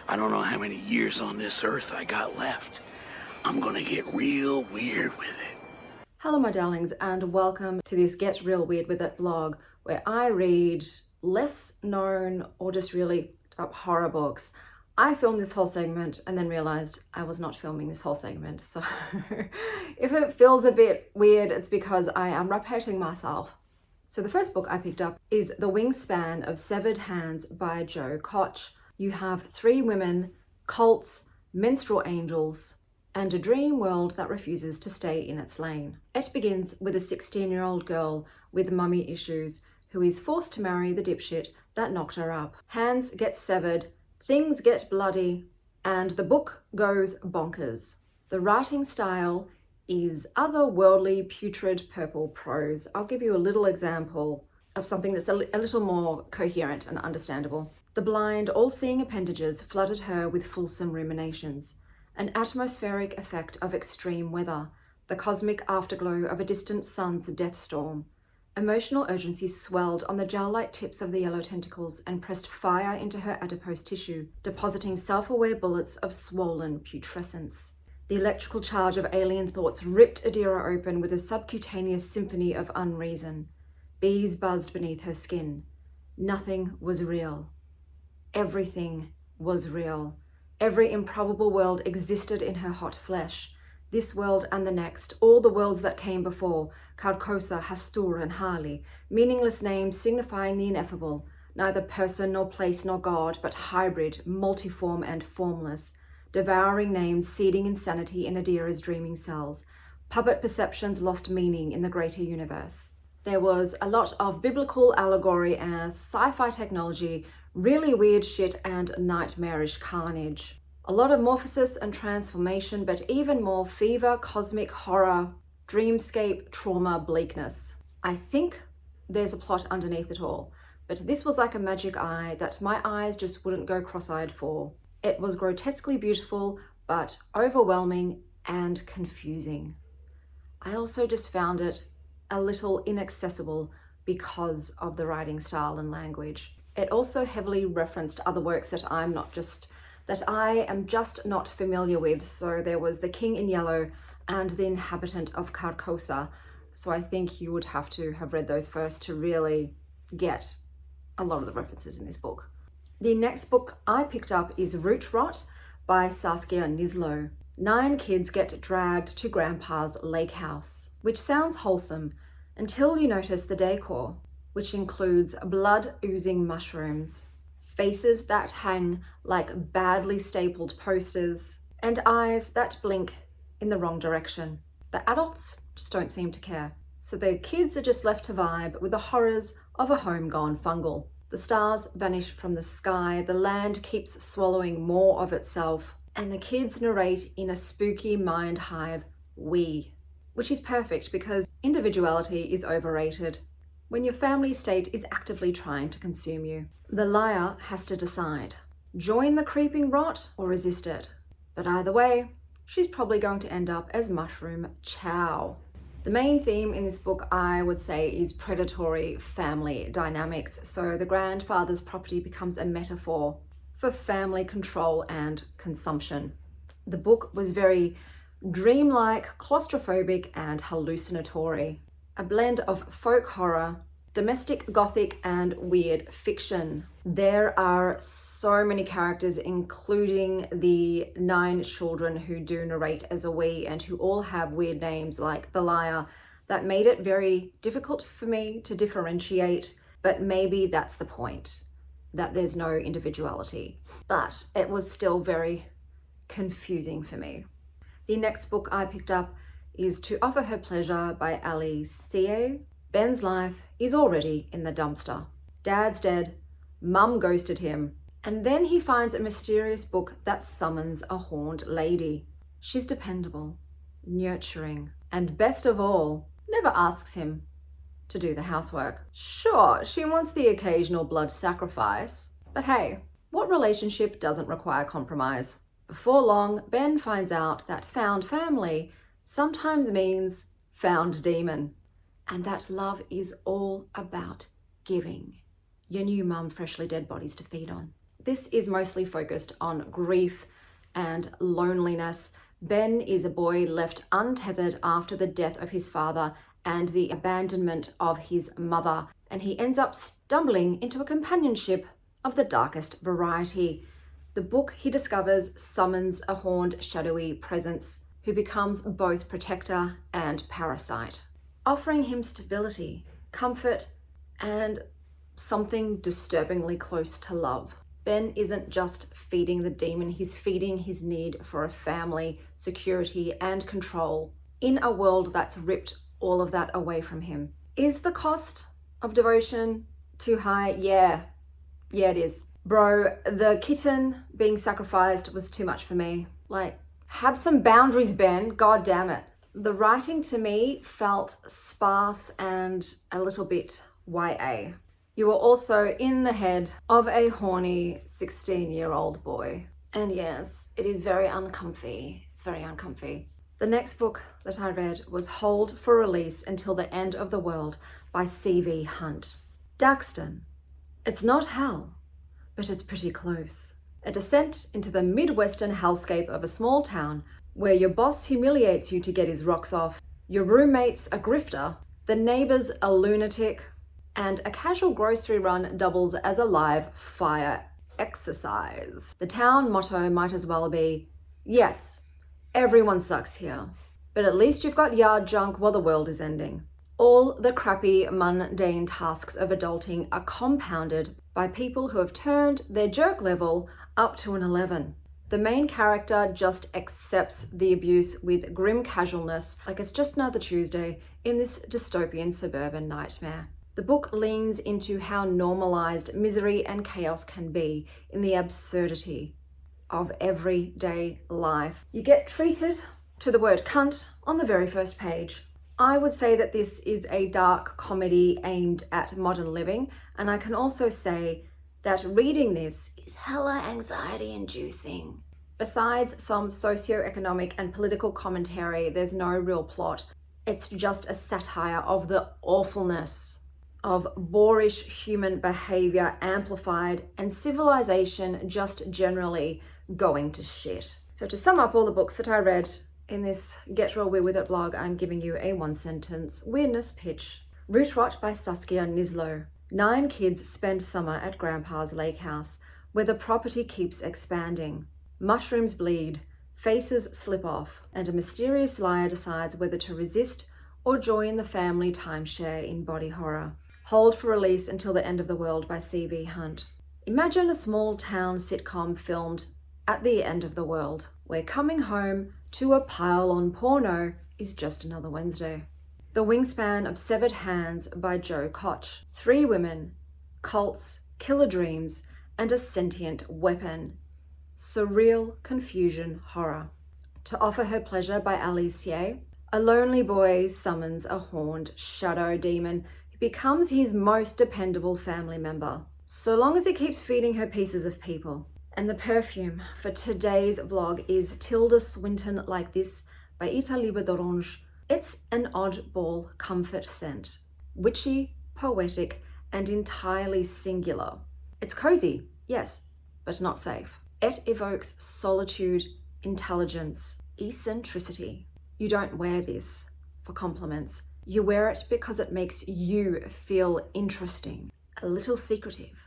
I don't know how many years on this earth I got left. I'm gonna get real weird with it. Hello my darlings, and welcome to this Get Real Weird With It blog where I read less known or just really up horror books. I filmed this whole segment and then realized I was not filming this whole segment, so if it feels a bit weird, it's because I am repeating myself. So the first book I picked up is The Wingspan of Severed Hands by Jo Koch. You have 3 women, cults, minstrel angels, and a dream world that refuses to stay in its lane. It begins with a 16-year-old girl with mummy issues who is forced to marry the dipshit that knocked her up. Hands get severed, things get bloody, and the book goes bonkers. The writing style is otherworldly, putrid purple prose. I'll give you a little example of something that's a little more coherent and understandable. The blind, all-seeing appendages flooded her with fulsome ruminations. An atmospheric effect of extreme weather, the cosmic afterglow of a distant sun's death storm. Emotional urgency swelled on the gel-like tips of the yellow tentacles and pressed fire into her adipose tissue, depositing self-aware bullets of swollen putrescence. The electrical charge of alien thoughts ripped Adira open with a subcutaneous symphony of unreason. Bees buzzed beneath her skin. Nothing was real. Everything was real. Every improbable world existed in her hot flesh. This world and the next, all the worlds that came before, Carcosa, Hastur, and Hali, meaningless names signifying the ineffable, neither person nor place nor god, but hybrid, multiform and formless, devouring names seeding insanity in Adira's dreaming cells. Puppet perceptions lost meaning in the greater universe. There was a lot of biblical allegory and sci-fi technology, really weird shit and nightmarish carnage. A lot of morphosis and transformation, but even more fever, cosmic horror, dreamscape, trauma, bleakness. I think there's a plot underneath it all, but this was like a magic eye that my eyes just wouldn't go cross-eyed for. It was grotesquely beautiful, but overwhelming and confusing. I also just found it a little inaccessible because of the writing style and language. It also heavily referenced other works that I am just not familiar with. So there was The King in Yellow and The Inhabitant of Carcosa. So I think you would have to have read those first to really get a lot of the references in this book. The next book I picked up is Root Rot by Saskia Nislo. 9 kids get dragged to Grandpa's lake house, which sounds wholesome until you notice the decor, which includes blood-oozing mushrooms, faces that hang like badly stapled posters, and eyes that blink in the wrong direction. The adults just don't seem to care, so the kids are just left to vibe with the horrors of a home-gone fungal. The stars vanish from the sky, the land keeps swallowing more of itself, and the kids narrate in a spooky mind hive, we, which is perfect because individuality is overrated when your family state is actively trying to consume you. The liar has to decide, join the creeping rot or resist it. But either way, she's probably going to end up as mushroom chow. The main theme in this book, I would say, is predatory family dynamics. So the grandfather's property becomes a metaphor for family control and consumption. The book was very dreamlike, claustrophobic, and hallucinatory. A blend of folk horror, domestic gothic, and weird fiction. There are so many characters, including the 9 children who do narrate as a we and who all have weird names like the liar, that made it very difficult for me to differentiate, but maybe that's the point, that there's no individuality. But it was still very confusing for me. The next book I picked up is To Offer Her Pleasure by Ali Sie. Ben's life is already in the dumpster. Dad's dead, Mum ghosted him, and then he finds a mysterious book that summons a horned lady. She's dependable, nurturing, and best of all, never asks him to do the housework. Sure, she wants the occasional blood sacrifice, but hey, what relationship doesn't require compromise? Before long, Ben finds out that found family sometimes means found demon, and that love is all about giving your new mum freshly dead bodies to feed on. This is mostly focused on grief and loneliness. Ben is a boy left untethered after the death of his father and the abandonment of his mother, and he ends up stumbling into a companionship of the darkest variety. The book, he discovers, summons a horned, shadowy presence who becomes both protector and parasite, offering him stability, comfort, and something disturbingly close to love. Ben isn't just feeding the demon, he's feeding his need for a family, security, and control in a world that's ripped all of that away from him. Is the cost of devotion too high? Yeah, it is. Bro, the kitten being sacrificed was too much for me. Like, have some boundaries, Ben. God damn it. The writing to me felt sparse and a little bit YA. You were also in the head of a horny 16-year-old boy. And yes, it is very uncomfy. It's very uncomfy. The next book that I read was Hold for Release Until the End of the World by C.V. Hunt. Daxton. It's not hell, but it's pretty close. A descent into the Midwestern hellscape of a small town where your boss humiliates you to get his rocks off, your roommate's a grifter, the neighbor's a lunatic, and a casual grocery run doubles as a live fire exercise. The town motto might as well be, yes, everyone sucks here, but at least you've got yard junk while the world is ending. All the crappy, mundane tasks of adulting are compounded by people who have turned their jerk level up to an 11. The main character just accepts the abuse with grim casualness, like it's just another Tuesday in this dystopian suburban nightmare. The book leans into how normalized misery and chaos can be in the absurdity of everyday life. You get treated to the word cunt on the very first page. I would say that this is a dark comedy aimed at modern living, and I can also say that reading this is hella anxiety inducing. Besides some socioeconomic and political commentary, there's no real plot. It's just a satire of the awfulness of boorish human behavior amplified and civilization just generally going to shit. So to sum up all the books that I read in this Get Real Weird With It blog, I'm giving you a one-sentence weirdness pitch. Root Rot by Saskia Nislo. 9 kids spend summer at Grandpa's lake house, where the property keeps expanding. Mushrooms bleed, faces slip off, and a mysterious liar decides whether to resist or join the family timeshare in body horror. Hold for Release Until the End of the World by C.V. Hunt. Imagine a small town sitcom filmed at the end of the world, where coming home to a pile-on porno is just another Wednesday. The Wingspan of Severed Hands by Joe Koch. 3 women, cults, killer dreams, and a sentient weapon. Surreal confusion horror. To Offer Her Pleasure by Alice Ye. A lonely boy summons a horned shadow demon who becomes his most dependable family member, so long as he keeps feeding her pieces of people. And the perfume for today's vlog is Tilda Swinton Like This by Ita Libre d'Orange. It's an oddball comfort scent, witchy, poetic, and entirely singular. It's cozy, yes, but not safe. It evokes solitude, intelligence, eccentricity. You don't wear this for compliments. You wear it because it makes you feel interesting, a little secretive,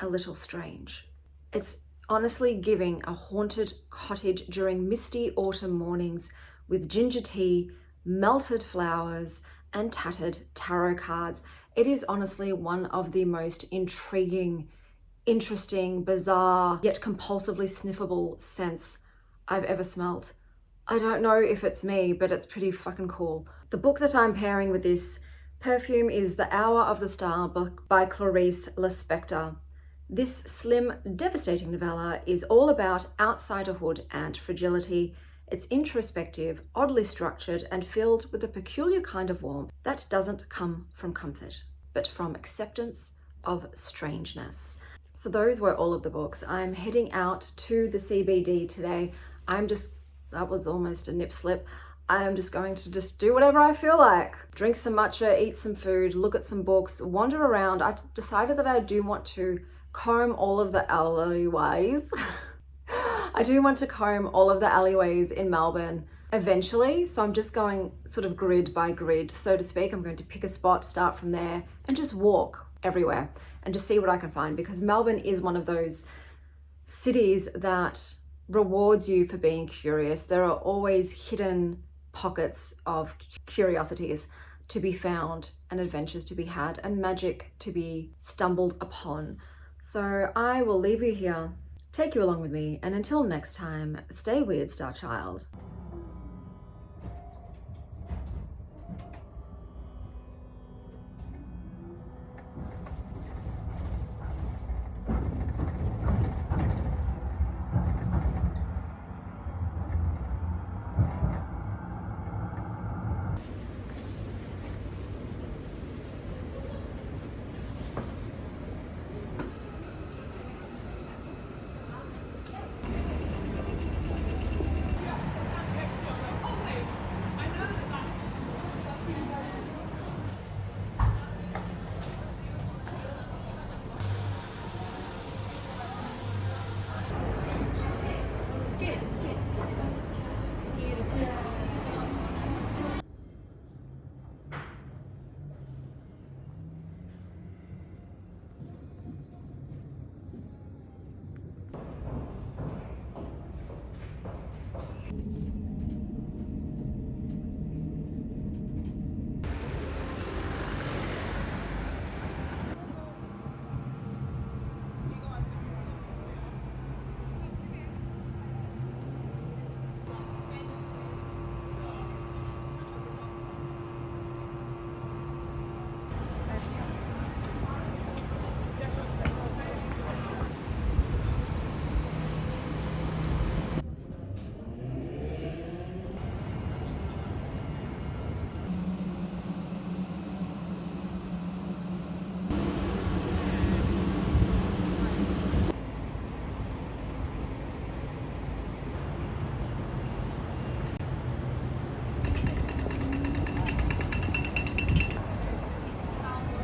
a little strange. It's honestly giving a haunted cottage during misty autumn mornings with ginger tea, melted flowers, and tattered tarot cards. It is honestly one of the most intriguing, interesting, bizarre, yet compulsively sniffable scents I've ever smelled. I don't know if it's me, but it's pretty fucking cool. The book that I'm pairing with this perfume is The Hour of the Star by Clarice Lispector. This slim, devastating novella is all about outsiderhood and fragility. It's introspective, oddly structured, and filled with a peculiar kind of warmth that doesn't come from comfort, but from acceptance of strangeness. So those were all of the books. I'm heading out to the CBD today. That was almost a nip slip. I'm just going to do whatever I feel like. Drink some matcha, eat some food, look at some books, wander around. I decided that I do want to comb all of the alleyways. I do want to comb all of the alleyways in Melbourne eventually, so I'm just going sort of grid by grid, so to speak. I'm going to pick a spot, start from there, and just walk everywhere and just see what I can find, because Melbourne is one of those cities that rewards you for being curious. There are always hidden pockets of curiosities to be found and adventures to be had and magic to be stumbled upon. So I will leave you here, take you along with me, and until next time, stay weird, Star Child.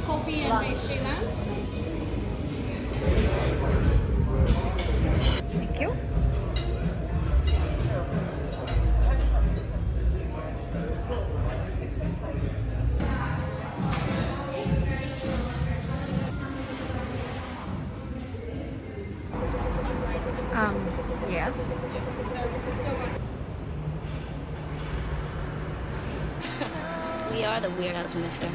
Coffee and pastry lunch. Thank you. Yes. We are the weirdos, mister.